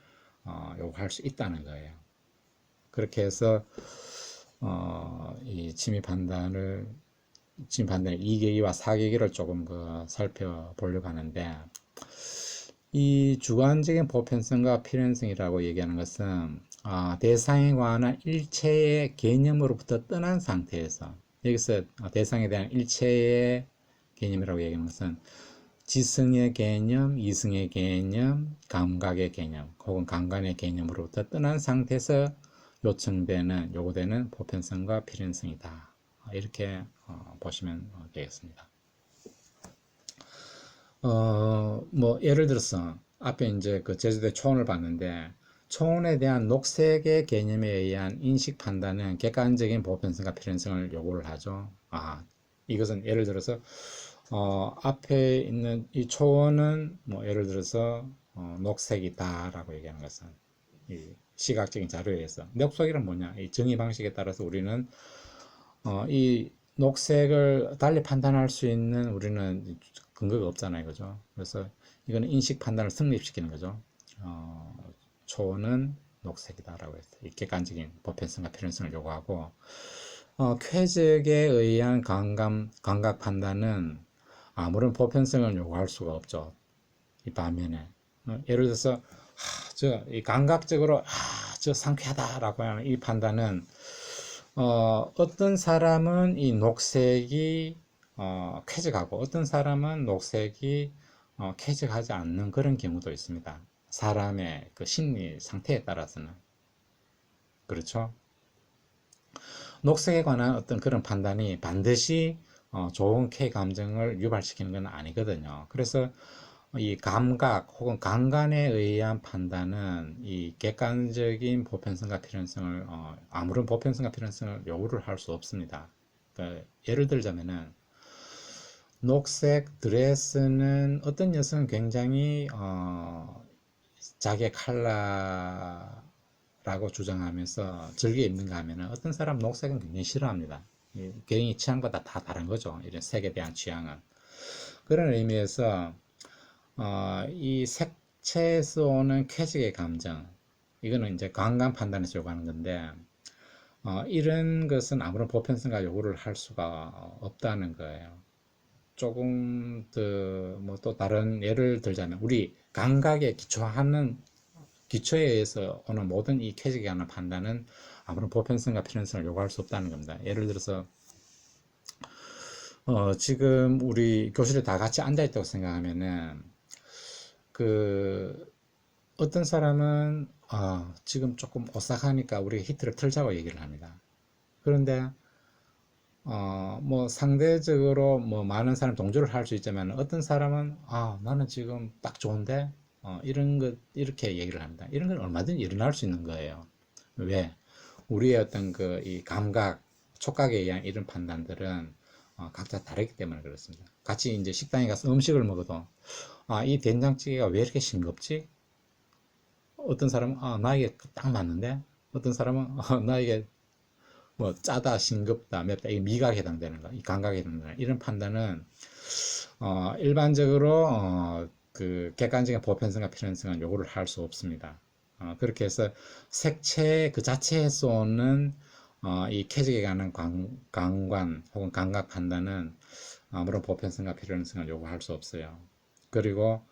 요구할 수 있다는 거예요. 그렇게 해서 이 취미 판단의 2계기와 4계기를 조금 살펴보려고 하는데 이 주관적인 보편성과 필연성이라고 얘기하는 것은 대상에 관한 일체의 개념으로부터 떠난 상태에서, 여기서 대상에 대한 일체의 개념이라고 얘기하는 것은 지성의 개념, 이성의 개념, 감각의 개념 혹은 감관의 개념으로부터 떠난 상태에서 요구되는 보편성과 필연성이다. 이렇게 보시면 되겠습니다. 뭐 예를 들어서 앞에 이제 그 제주도의 초원을 봤는데, 초원에 대한 녹색의 개념에 의한 인식 판단은 객관적인 보편성과 필연성을 요구를 하죠. 이것은 예를 들어서 앞에 있는 이 초원은 뭐 예를 들어서 녹색이다라고 얘기하는 것은 이 시각적인 자료에 의해서, 녹색이란 뭐냐? 이 정의 방식에 따라서 우리는 이 녹색을 달리 판단할 수 있는 우리는 근거가 없잖아요, 그죠? 그래서 이거는 인식 판단을 성립시키는 거죠. 초는 녹색이다라고 해서 이 객관적인 보편성과 필연성을 요구하고, 쾌적에 의한 감각 판단은 아무런 보편성을 요구할 수가 없죠. 이 반면에 예를 들어서 이 감각적으로 저 상쾌하다라고 하는 이 판단은 어떤 사람은 이 녹색이 쾌적하고 어떤 사람은 녹색이 쾌적하지 않는 그런 경우도 있습니다. 사람의 그 심리 상태에 따라서는. 그렇죠? 녹색에 관한 어떤 그런 판단이 반드시 좋은 쾌 감정을 유발시키는 건 아니거든요. 그래서 이 감각 혹은 감관에 의한 판단은 이 객관적인 보편성과 필연성을 아무런 보편성과 필연성을 요구를 할 수 없습니다. 그러니까 예를 들자면은 녹색 드레스는 어떤 여성은 굉장히 자기의 컬러라고 주장하면서 즐겨 입는가 하면은 어떤 사람 녹색은 굉장히 싫어합니다. 개인의 취향보다 다 다른 거죠. 이런 색에 대한 취향은. 그런 의미에서 이 색채에서 오는 쾌적의 감정, 이거는 이제 감관 판단에서 요구하는 건데, 이런 것은 아무런 보편성과 요구를 할 수가 없다는 거예요. 조금 더 뭐 또 다른 예를 들자면, 우리 감각에 기초에 의해서 오는 모든 이 쾌적에 관한 판단은 아무런 보편성과 필연성을 요구할 수 없다는 겁니다. 예를 들어서 지금 우리 교실에 다 같이 앉아 있다고 생각하면은, 그 어떤 사람은 지금 조금 오싹하니까 우리가 히트를 틀자고 얘기를 합니다. 그런데 뭐 상대적으로 뭐 많은 사람 동조를 할 수 있지만, 어떤 사람은 나는 지금 딱 좋은데 이런 것 이렇게 얘기를 합니다. 이런 건 얼마든지 일어날 수 있는 거예요. 왜? 우리의 어떤 그 이 감각, 촉각에 의한 이런 판단들은 각자 다르기 때문에 그렇습니다. 같이 이제 식당에 가서 음식을 먹어도 이 된장찌개가 왜 이렇게 싱겁지? 어떤 사람은 나에게 딱 맞는데, 어떤 사람은 나에게 뭐 짜다, 싱겁다, 맵다, 이 미각에 해당되는 거, 이 감각에 해당되는 거, 이런 판단은 일반적으로 그 객관적인 보편성과 필연성은 요구를 할 수 없습니다. 그렇게 해서 색채 그 자체에서 오는 이 쾌적에 관한 감관 혹은 감각 판단은 아무런 보편성과 필연성을 요구할 수 없어요. 그리고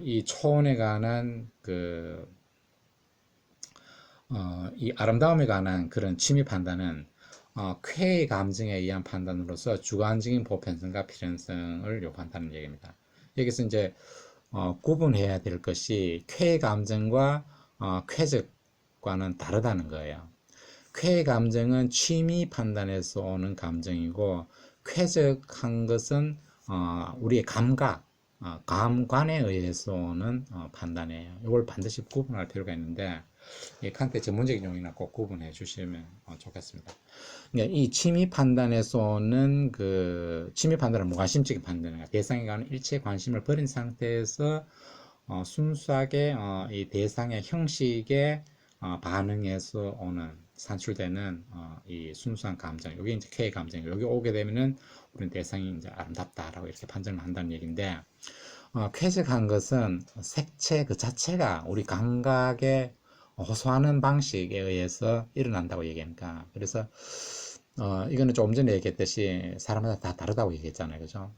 이 초원에 관한 이 아름다움에 관한 그런 취미 판단은 쾌의 감정에 의한 판단으로서 주관적인 보편성과 필연성을 요구한다는 얘기입니다. 여기서 이제 구분해야 될 것이 쾌의 감정과 쾌적과는 다르다는 거예요. 쾌의 감정은 취미 판단에서 오는 감정이고, 쾌적한 것은 우리의 감각, 감관에 의해서 오는 판단이에요. 이걸 반드시 구분할 필요가 있는데, 이 칸트의 전문적인 용어나 꼭 구분해 주시면 좋겠습니다. 그러니까 이 취미 판단에서 오는 그 취미 판단은 무관심적인 판단이야. 대상에 관한 일체의 관심을 버린 상태에서 순수하게 이 대상의 형식에 반응해서 오는 산출되는 이 순수한 감정, 이게 이제 K 감정. 여기 오게 되면은 우리는 대상이 이제 아름답다라고 이렇게 판정을 한다는 얘기인데, 쾌적한 것은 색채 그 자체가 우리 감각에 호소하는 방식에 의해서 일어난다고 얘기하니까. 그래서 이거는 조금 전에 얘기했듯이 사람마다 다 다르다고 얘기했잖아요, 그죠?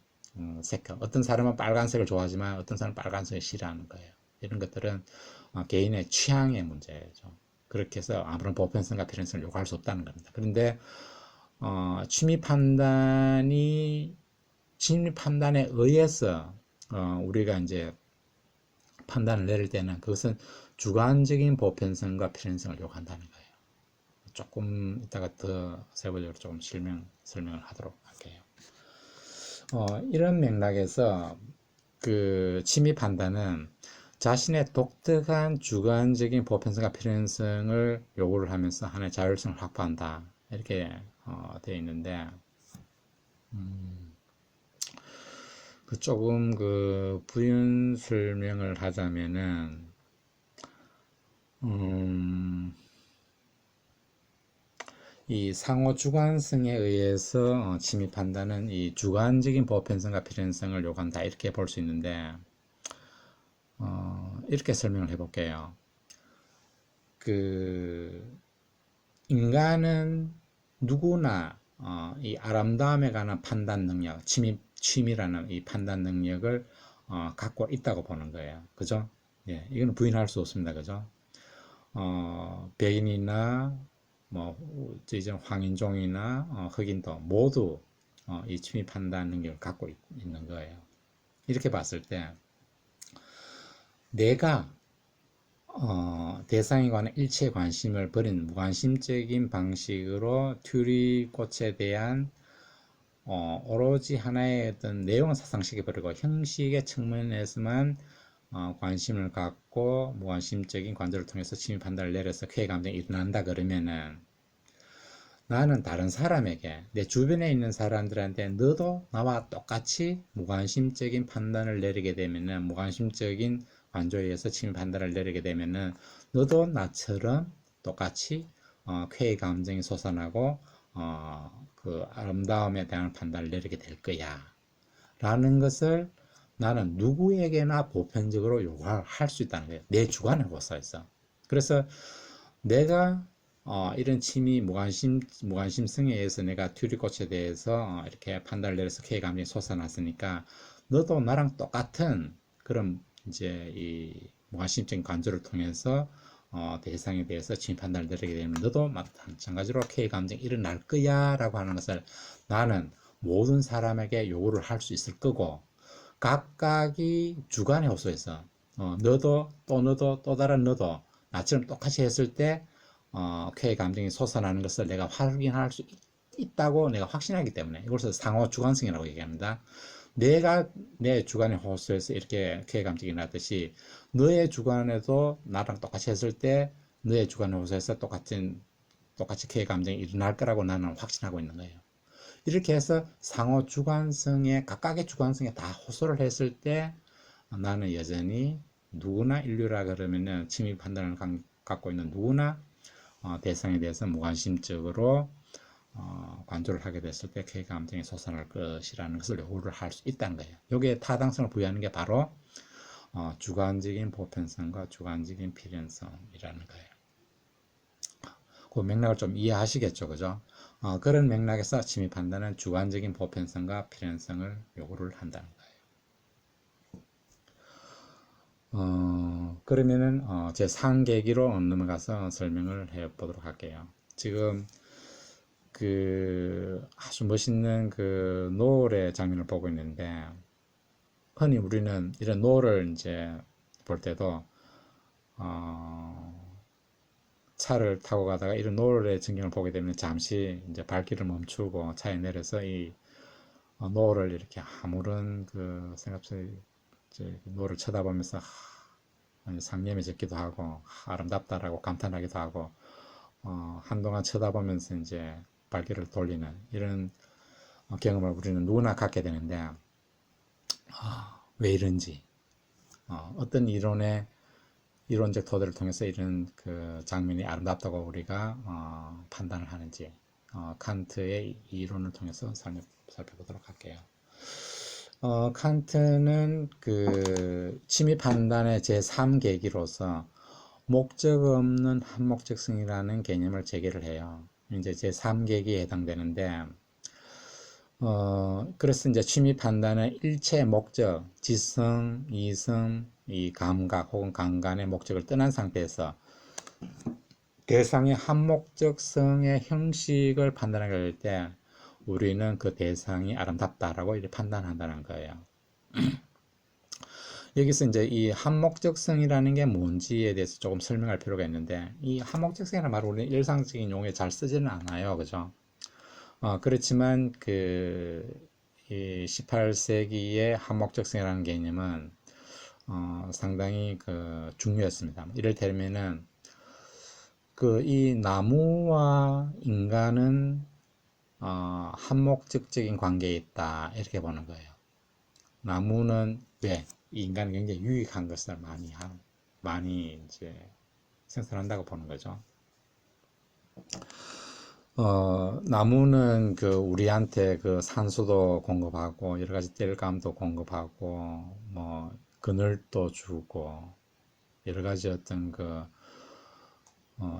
색깔. 어떤 사람은 빨간색을 좋아하지만 어떤 사람은 빨간색을 싫어하는 거예요. 이런 것들은 개인의 취향의 문제죠. 그렇게 해서 아무런 보편성과 필연성을 요구할 수 없다는 겁니다. 그런데 취미 판단에 의해서 우리가 이제 판단을 내릴 때는 그것은 주관적인 보편성과 필연성을 요구한다는 거예요. 조금 이따가 더 세부적으로 조금 설명을 하도록 할게요. 이런 맥락에서 그 취미 판단은 자신의 독특한 주관적인 보편성과 필연성을 요구를 하면서 하나의 자율성을 확보한다. 이렇게 되어 있는데, 그 조금 그 부연 설명을 하자면은, 이 상호 주관성에 의해서 취미 판단은 이 주관적인 보편성과 필연성을 요구한다. 이렇게 볼 수 있는데, 이렇게 설명을 해볼게요. 그 인간은 누구나 이 아름다움에 관한 판단 능력, 취미라는 이 판단 능력을 갖고 있다고 보는 거예요. 그죠? 예, 이거는 부인할 수 없습니다. 그죠? 백인이나 뭐 이제 황인종이나 흑인도 모두 이 취미 판단 능력을 갖고 있는 거예요. 이렇게 봤을 때 내가 대상에 관한 일체의 관심을 버리는 무관심적인 방식으로 튜리꽃에 대한 오로지 하나의 어떤 내용을 사상시켜버리고 형식의 측면에서만 관심을 갖고 무관심적인 관조를 통해서 취미 판단을 내려서 쾌의 감정이 일어난다 그러면은 나는 다른 사람에게 내 주변에 있는 사람들한테 너도 나와 똑같이 무관심적인 판단을 내리게 되면은 무관심적인 관조에 의해서 취미 판단을 내리게 되면은 너도 나처럼 똑같이 쾌의 감정이 솟아나고 그 아름다움에 대한 판단을 내리게 될 거야 라는 것을 나는 누구에게나 보편적으로 요구할 수 있다는 거예요. 내 주관에 호소해서. 그래서 내가 이런 취미 무관심성에 의해서 내가 튜리꽃에 대해서 이렇게 판단을 내려서 쾌의 감정이 솟아났으니까 너도 나랑 똑같은 그런 이제 이 무관심적인 관조를 통해서 대상에 대해서 취미 판단을 내리게 되면 너도 마찬가지로 쾌의 감정이 일어날 거야 라고 하는 것을 나는 모든 사람에게 요구를 할 수 있을 거고 각각이 주관에 호소해서 너도 또 다른 너도 나처럼 똑같이 했을 때 쾌의 감정이 솟아나는 것을 내가 확인할 수 있다고 내가 확신하기 때문에 이것을 상호 주관성이라고 얘기합니다. 내가 내 주관에 호소해서 이렇게 쾌의 감정이 나듯이 너의 주관에도 나랑 똑같이 했을 때 너의 주관에 호소해서 똑같이 쾌의 감정이 일어날 거라고 나는 확신하고 있는 거예요. 이렇게 해서 상호 주관성에 각각의 주관성에 다 호소를 했을 때 나는 여전히 누구나 인류라 그러면은 취미 판단을 갖고 있는 누구나 대상에 대해서 무관심적으로 관조를 하게 됐을 때 쾌의 감정이 솟아날 것이라는 것을 요구를 할 수 있다는 거예요. 여기에 타당성을 부여하는 게 바로 주관적인 보편성과 주관적인 필연성이라는 거예요. 그 맥락을 좀 이해하시겠죠, 그죠? 그런 맥락에서 취미 판단은 주관적인 보편성과 필연성을 요구를 한다는 거예요. 그러면은 제 3계기로 넘어가서 설명을 해 보도록 할게요. 지금 그 아주 멋있는 그 노을의 장면을 보고 있는데 흔히 우리는 이런 노을을 이제 볼 때도 차를 타고 가다가 이런 노을의 전경을 보게 되면 잠시 이제 발길을 멈추고 차에 내려서 이 노을을 이렇게 아무런 그 생각 없이 이제 노을을 쳐다보면서 상념해졌기도 하고 아름답다라고 감탄하기도 하고 한동안 쳐다보면서 이제 발길을 돌리는 이런 경험을 우리는 누구나 갖게 되는데 왜 이런지 어떤 이론적 토대를 통해서 이런 그 장면이 아름답다고 우리가 판단을 하는지 칸트의 이론을 통해서 살펴보도록 할게요. 칸트는 그 취미 판단의 제3계기로서 목적 없는 한목적성이라는 개념을 제기를 해요. 이제 제3계기에 해당되는데 그래서 이제 취미 판단은 일체 목적, 지성, 이성, 이 감각 혹은 감관의 목적을 떠난 상태에서 대상의 한목적성의 형식을 판단하게 될 때 우리는 그 대상이 아름답다라고 이렇게 판단한다는 거예요. 여기서 이제 이 한목적성이라는 게 뭔지에 대해서 조금 설명할 필요가 있는데, 이 한목적성이라는 말을 우리는 일상적인 용어에 잘 쓰지는 않아요. 그죠? 그렇지만 이 18세기의 한목적성이라는 개념은 상당히 중요했습니다. 이를테면은 이 나무와 인간은 한목적인 관계에 있다 이렇게 보는 거예요. 나무는 왜 인간은 굉장히 유익한 것을 많이 이제 생산한다고 보는 거죠. 나무는 우리한테 산소도 공급하고 여러 가지 땔감도 공급하고 뭐 그늘도 주고 여러 가지 어떤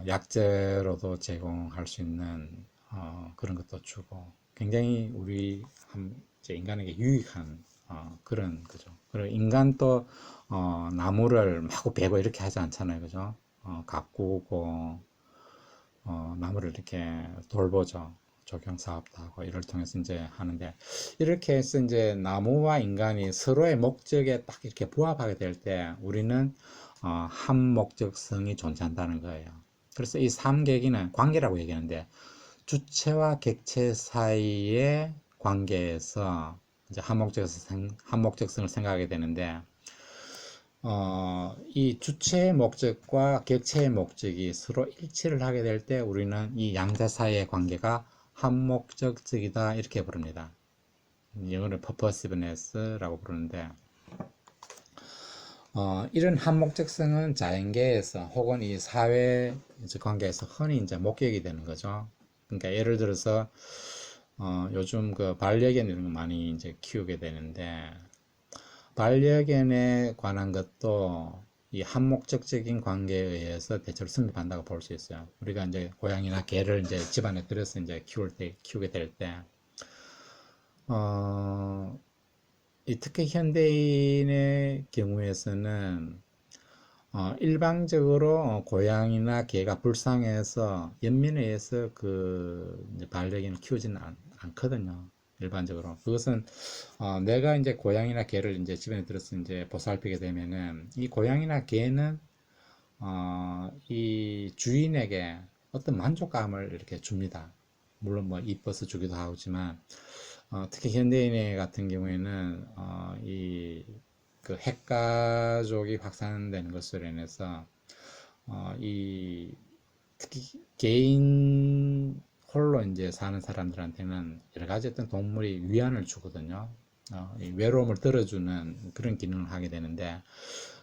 약재로도 제공할 수 있는 그런 것도 주고 굉장히 이제 인간에게 유익한 그런 거죠. 그리고 인간도 나무를 마구 베고 이렇게 하지 않잖아요, 그죠? 가꾸고 나무를 이렇게 돌보죠. 조경 사업도 하고 이를 통해서 이제 하는데 이렇게 해서 이제 나무와 인간이 서로의 목적에 딱 이렇게 부합하게 될 때 우리는 한목적성이 존재한다는 거예요. 그래서 이 삼계기는 관계라고 얘기하는데 주체와 객체 사이의 관계에서 이제 한목적성을 생각하게 되는데 이 주체의 목적과 객체의 목적이 서로 일치를 하게 될 때 우리는 이 양자 사이의 관계가 한목적이다 이렇게 부릅니다. 영어로 purposiveness라고 부르는데 이런 한목적성은 자연계에서 혹은 이 사회 관계에서 흔히 이제 목격이 되는 거죠. 그러니까 예를 들어서 요즘 반려견 이런 거 많이 이제 키우게 되는데 반려견에 관한 것도 이 한목적인 관계에 의해서 대체로 성립한다고 볼 수 있어요. 우리가 이제 고양이나 개를 이제 집안에 들여서 이제 키우게 될 때, 특히 현대인의 경우에서는 일방적으로 고양이나 개가 불쌍해서 연민에 의해서 이제 반려견을 키우지는 않거든요. 일반적으로. 그것은 내가 이제 고양이나 개를 이제 집에 들어서 이제 보살피게 되면은 이 고양이나 개는 이 주인에게 어떤 만족감을 이렇게 줍니다. 물론 뭐 이뻐서 주기도 하지만 특히 현대인 같은 경우에는 핵가족이 확산되는 것으로 인해서 특히 개인 홀로 이제 사는 사람들한테는 여러 가지 어떤 동물이 위안을 주거든요. 이 외로움을 덜어주는 그런 기능을 하게 되는데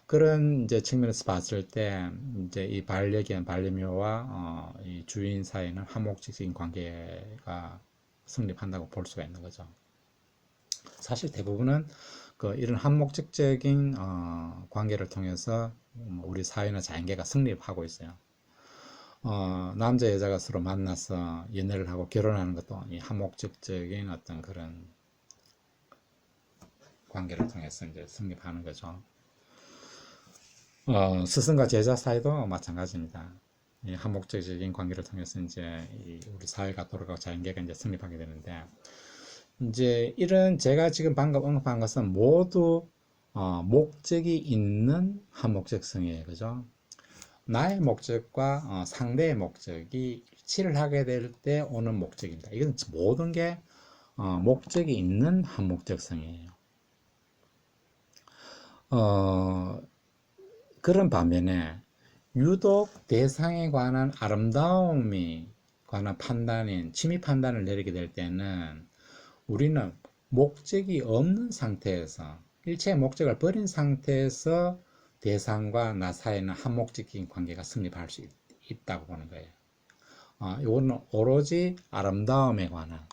그런 이제 측면에서 봤을 때 이제 이 반려견, 반려묘와 이 주인 사이는 화목적인 관계가 성립한다고 볼 수가 있는 거죠. 사실 대부분은 이런 한목적인 관계를 통해서 우리 사회나 자연계가 성립하고 있어요. 남자 여자가 서로 만나서 연애를 하고 결혼하는 것도 이 한목적인 어떤 그런 관계를 통해서 이제 성립하는 거죠. 스승과 제자 사이도 마찬가지입니다. 이 한목적인 관계를 통해서 이제 우리 사회가 돌아가고 자연계가 이제 성립하게 되는데 이제 이런 제가 지금 방금 언급한 것은 모두 목적이 있는 한목적성이에요, 그죠? 나의 목적과 상대의 목적이 일치를 하게 될 때 오는 목적입니다. 이건 모든 게 목적이 있는 한목적성이에요. 그런 반면에 유독 대상에 관한 아름다움이 관한 침입 판단을 내리게 될 때는 우리는 목적이 없는 상태에서 일체의 목적을 버린 상태에서 대상과 나 사이에는 한목적인 관계가 성립할 수 있다고 보는 거예요. 이거는 오로지 아름다움에 관한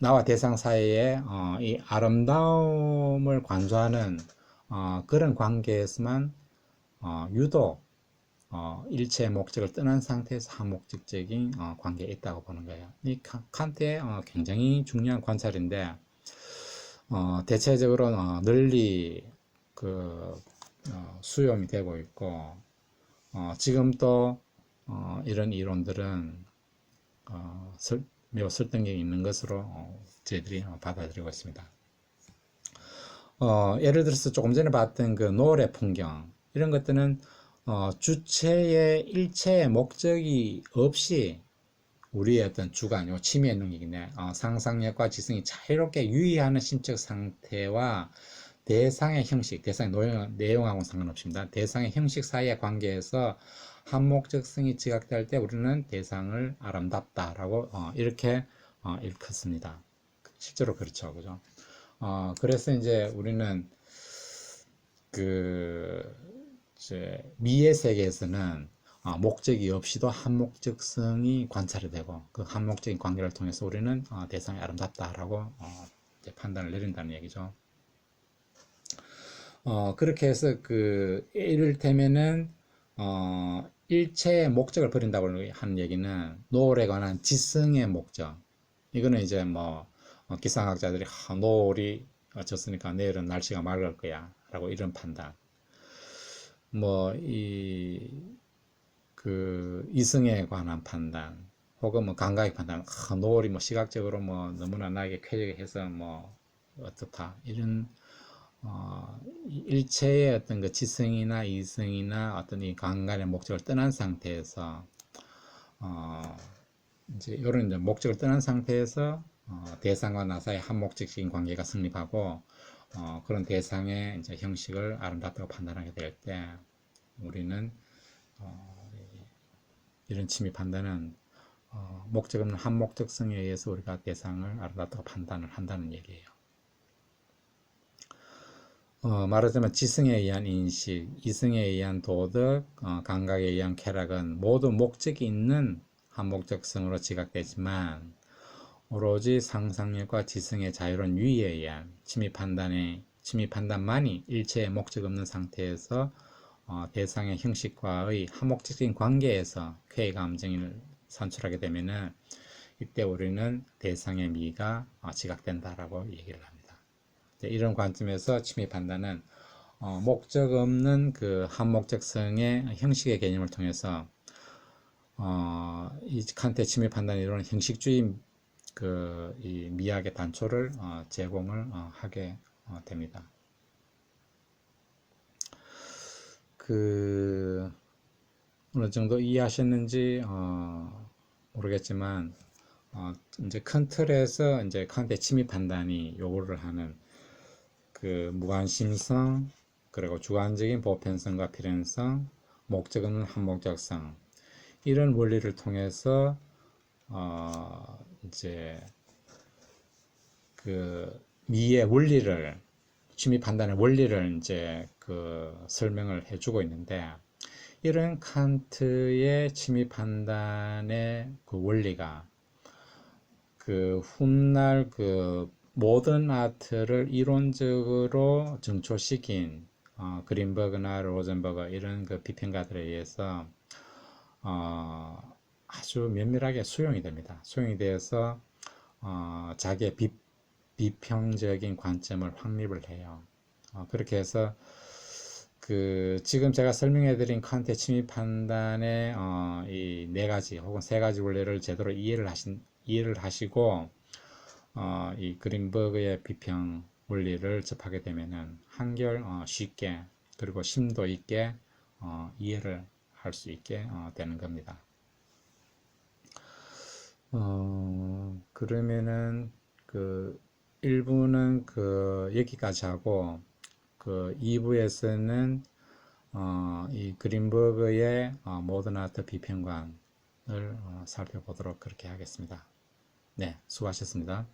나와 대상 사이에 이 아름다움을 관조하는 그런 관계에서만 유독 일체의 목적을 떠난 상태에서 한목적인 관계에 있다고 보는 거예요. 이 칸트의 굉장히 중요한 관찰인데 대체적으로 널리 수용이 되고 있고, 지금 또 이런 이론들은 매우 설득력이 있는 것으로 저희들이 받아들이고 있습니다. 예를 들어서 조금 전에 봤던 그 노을의 풍경, 이런 것들은 주체의 일체의 목적이 없이 우리의 어떤 주관, 요 치미의 능력이네, 상상력과 지성이 자유롭게 유의하는 심적 상태와 대상의 형식, 대상의 내용하고는 상관없습니다. 대상의 형식 사이의 관계에서 한목적성이 지각될 때 우리는 대상을 아름답다라고 이렇게 일컫습니다. 실제로 그렇죠, 그죠? 그래서 이제 우리는 그 이제 미의 세계에서는 목적이 없이도 한목적성이 관찰이 되고 그 한목적인 관계를 통해서 우리는 대상이 아름답다라고 이제 판단을 내린다는 얘기죠. 그렇게 해서 그 이를테면은 일체의 목적을 버린다고 하는 얘기는 노을에 관한 지성의 목적. 이거는 이제 뭐 기상학자들이 노을이 졌으니까 내일은 날씨가 맑을 거야 라고 이런 판단. 뭐 이 그 이성에 관한 판단 혹은 뭐 감각의 판단. 노을이 뭐 시각적으로 뭐 너무나 나에게 쾌적해서 뭐 어떻다 이런 일체의 어떤 그 지성이나 이성이나 어떤 이 감각의 목적을 떠난 상태에서 어, 이제 이런 이제 목적을 떠난 상태에서 대상과 나 사이의 한목적인 관계가 성립하고 그런 대상의 이제 형식을 아름답다고 판단하게 될 때 우리는 이런 침입 판단은 목적 없는 한목적성에 의해서 우리가 대상을 아름답다고 판단을 한다는 얘기예요. 말하자면 지성에 의한 인식, 이성에 의한 도덕, 감각에 의한 쾌락은 모두 목적이 있는 한목적성으로 지각되지만 오로지 상상력과 지성의 자유로운 유의에 의한 침입 판단만이 일체의 목적 없는 상태에서 대상의 형식과의 한목적인 관계에서 쾌의 감정을 산출하게 되면은 이때 우리는 대상의 미가 지각된다라고 얘기를 합니다. 이런 관점에서 침입 판단은 목적 없는 그 한목적성의 형식의 개념을 통해서 이 칸트의 침입 판단 이론은 형식주의 이 미학의 단초를 제공을 하게 됩니다. 그 어느 정도 이해하셨는지 모르겠지만 이제 큰 틀에서 이제 칸트의 침입 판단이 요구를 하는 그 무관심성, 그리고 주관적인 보편성과 필연성, 목적 없는 한목적성, 이런 원리를 통해서 이제 그 미의 원리를, 취미 판단의 원리를 이제 그 설명을 해주고 있는데, 이런 칸트의 취미 판단의 그 원리가 그 훗날 그 모던 아트를 이론적으로 정초시킨 그린버그나 로젠버거 이런 그 비평가들에 의해서 아주 면밀하게 수용이 됩니다. 수용이 되어서 자기의 비평적인 관점을 확립을 해요. 그렇게 해서 그 지금 제가 설명해드린 칸트의 침입 판단의 이 네 가지 혹은 세 가지 원리를 제대로 이해를 하시고 이 그린버그의 비평 원리를 접하게 되면은 한결 쉽게 그리고 심도 있게 이해를 할 수 있게 되는 겁니다. 그러면은 그 1부는 그 여기까지 하고 그 2부에서는 이 그린버그의 모던 아트 비평관을 살펴보도록 그렇게 하겠습니다. 네, 수고하셨습니다.